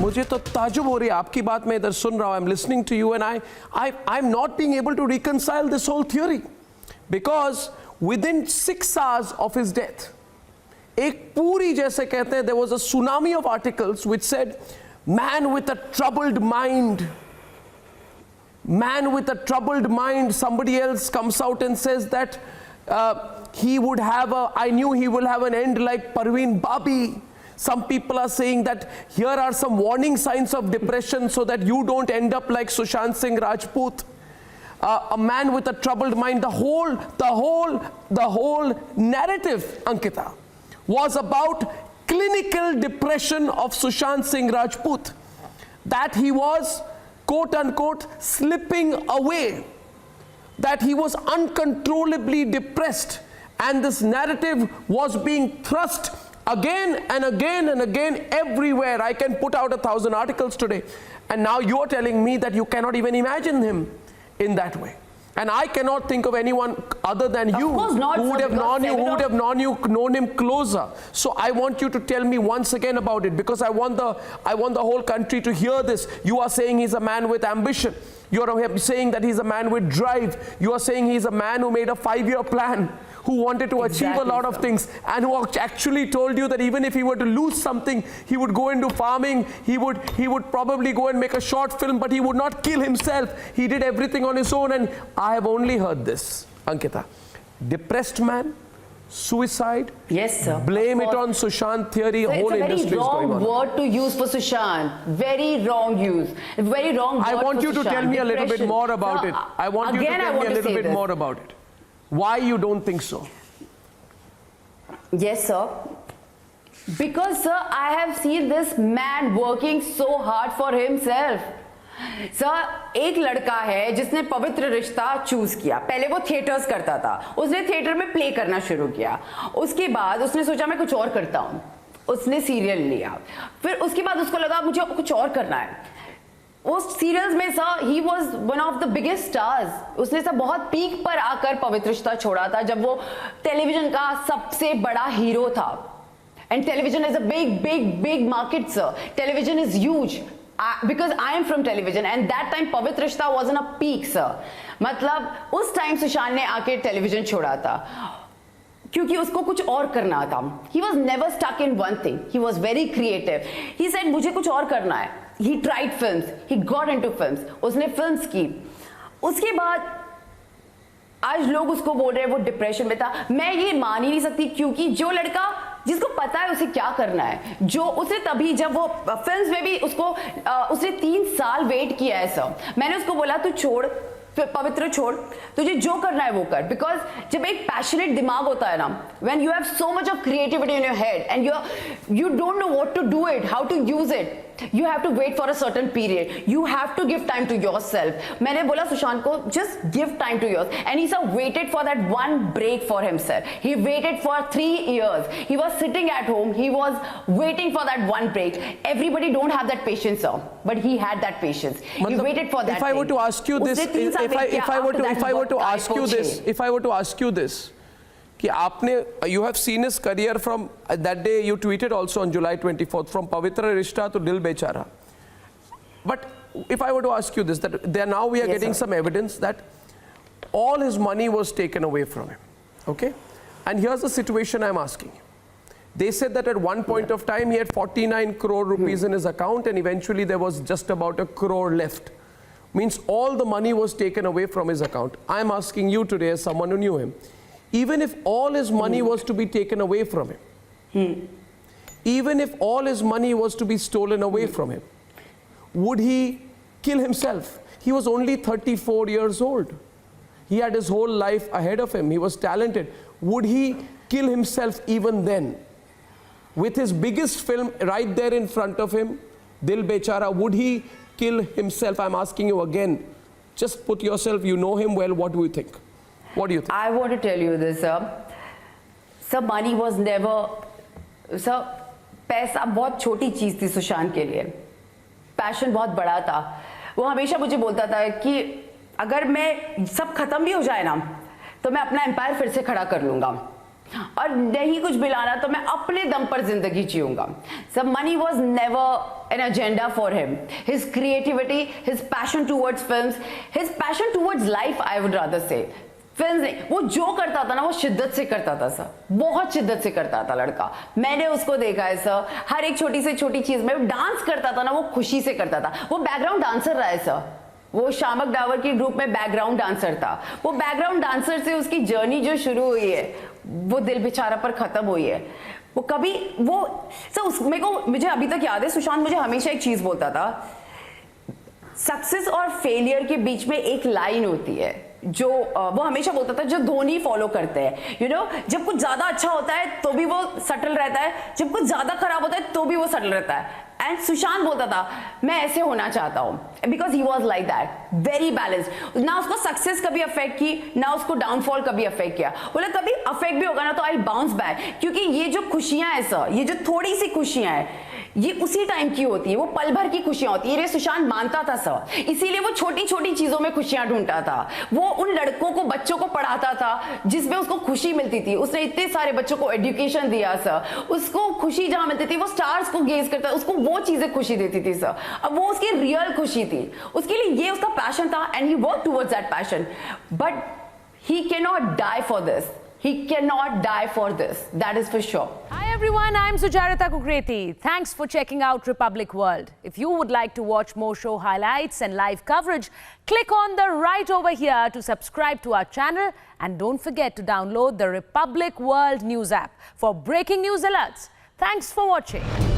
मुझे तो ताजुब हो रही है आपकी बात, मैं इधर सुन रहा हूँ, I am listening to you and I am not being able to reconcile this whole theory, because within 6 hours of his death एक पूरी, जैसे कहते हैं, there was a tsunami of articles which said man with a troubled mind, man with a troubled mind. Somebody else comes out and says that he would have I knew he will have an end like Parveen Babi. Some people are saying that here are some warning signs of depression so that you don't end up like Sushant Singh Rajput. A man with a troubled mind. The whole narrative, Ankita, was about clinical depression of Sushant Singh Rajput, that he was quote unquote slipping away, that he was uncontrollably depressed, and this narrative was being thrust again and again and again everywhere. I can put out 1,000 articles today, and now you're telling me that you cannot even imagine him in that way. And I cannot think of anyone other than you who would have known him closer. So I want you to tell me once again about it, because I want the whole country to hear this. You are saying he's a man with ambition. You are saying that he's a man with drive. You are saying he's a man who made a 5-year plan, who wanted to achieve a lot of things, and who actually told you that even if he were to lose something, he would go into farming, he would probably go and make a short film, but he would not kill himself. He did everything on his own, and I have only heard this, Ankita. Depressed man, suicide. Yes, sir. Blame it on Sushant theory. So whole industry is going on. It's a very wrong word to use for Sushant. Very wrong use. Very wrong word. I want you to tell me a little bit more about it. I want you to tell me a little bit more about it. Why you don't think so? Yes, sir. Because, sir, I have seen this man working so hard for himself. Sir, एक लड़का है जिसने पवित्र रिश्ता choose किया. पहले वो theatres करता था, उसने थिएटर में प्ले करना शुरू किया. उसके बाद उसने सोचा मैं कुछ और करता हूँ, उसने सीरियल लिया. फिर उसके बाद उसको लगा मुझे कुछ और करना है. उस सीरियल्स में sir he was one of the biggest stars. उसने सर बहुत पीक पर आकर पवित्र रिश्ता छोड़ा था, जब वो टेलीविजन का सबसे बड़ा हीरो था. And television is a big big big market sir. Television is huge. Because I am from television, and that time पवित्र रिश्ता was in a peak sir. मतलब उस टाइम सुशांत ने आके टेलीविजन छोड़ा था क्योंकि उसको कुछ और करना था. He was never stuck in one thing. He was very creative. He said मुझे कुछ और करना है. He tried films. He got into films. उसने फिल्म्स की. उसके बाद आज लोग उसको बोल रहे हैं वो डिप्रेशन में था. मैं ये मान ही नहीं सकती, क्योंकि जो लड़का जिसको पता है उसे क्या करना है, जो उसे तभी जब वो फिल्म्स में भी उसने 3 साल वेट किया है सर. मैंने उसको बोला तू छोड़, पवित्र छोड़, तुझे जो करना है वो कर. बिकॉज जब एक पैशनेट दिमाग होता है ना, when you have so much of creativity in your head and you don't know what to do it, how to use it, you have to wait for a certain period. You have to give time to yourself. मैंने बोला सुशांत को just give time to yourself, and he sir waited for that one break for himself. He waited for 3 years. He was sitting at home. He was waiting for that one break. Everybody don't have that patience sir, but he had that patience. He waited for that. If I were to ask you this, if I were to ask you this, कि आपने you have seen his career from that day you tweeted also on July 24th, from Pavitra Rishta to Dil Bechara. But if I were to ask you this, that there now we are getting some evidence that all his money was taken away from him, okay? And here's the situation I'm asking you. They said that at one point of time he had 49 crore rupees in his account, and eventually there was just about 1 crore left. Means all the money was taken away from his account. I'm asking you today as someone who knew him, even if all his money was to be taken away from him, even if all his money was to be stolen away from him, would he kill himself? He was only 34 years old. He had his whole life ahead of him. He was talented. Would he kill himself even then? With his biggest film right there in front of him, Dil Bechara, would he kill himself? I'm asking you again. Just put yourself, you know him well, what do you think? What do you think? I want to tell you this, sir. Sir, money was never, sir, पैसा बहुत छोटी चीज थी सुशांत के लिए. Passion बहुत बड़ा था. वो हमेशा मुझे बोलता था कि अगर मैं सब खत्म भी हो जाए ना, तो मैं अपना एम्पायर फिर से खड़ा कर लूंगा. और नहीं कुछ मिलाना तो मैं अपने दम पर जिंदगी जीऊंगा। So money was never an agenda for him. His creativity, his passion towards films, his passion towards life, I would rather say. Film नहीं, वो जो करता था ना वो शिद्दत से करता था सर, बहुत शिद्दत से करता था लड़का। मैंने उसको देखा है सर, हर एक छोटी से छोटी चीज में डांस करता था ना, वो खुशी से करता था। वो बैकग्राउंड डांसर रहा है सर, वो शामक डावर की ग्रुप में बैकग्राउंड डांसर था। वो बैकग्राउंड डांसर से उसकी जर्नी जो शुरू हुई है वो दिल बेचारा पर खत्म हुई है। वो कभी वो सर मेरे को, मुझे अभी तक याद है, सुशांत मुझे हमेशा एक चीज बोलता था, सक्सेस और फेलियर के बीच में एक लाइन होती है जो वो हमेशा बोलता था, जो धोनी फॉलो करते हैं। यू नो, जब कुछ ज्यादा अच्छा होता है तो भी वो सटल रहता है, जब कुछ ज्यादा खराब होता है तो भी वो सटल रहता है। एंड सुशांत बोलता था मैं ऐसे होना चाहता हूं, because he was like that, very balanced. ना उसको सक्सेस कभी अफेक्ट की, ना उसको डाउनफॉल कभी अफेक्ट किया। बोला कभी अफेक्ट भी होगा ना तो आई बाउंस बैक, क्योंकि ये जो खुशियां हैं सर, ये जो थोड़ी सी खुशियां हैं, ये उसी टाइम की होती है, वो पल भर की खुशियां होती है। ये सुशांत मानता था सर, इसीलिए वो छोटी छोटी चीजों में खुशियां ढूंढता था। वो उन लड़कों को, बच्चों को पढ़ाता था जिसमें उसको खुशी मिलती थी। उसने इतने सारे बच्चों को एजुकेशन दिया सर, उसको खुशी जहां मिलती थी वो स्टार्स को गेज करता, उसको वो चीजें खुशी देती थी सर। अब वो उसकी रियल खुशी थी, उसके लिए ये उसका पैशन था, and he work towards that passion. But he can not die for this, he cannot die for this, that is for sure. Hi everyone, I'm Sucharita Kukreti. Thanks for checking out Republic World. If you would like to watch more show highlights and live coverage, click on the right over here to subscribe to our channel, and don't forget to download the Republic World News app for breaking news alerts. Thanks for watching.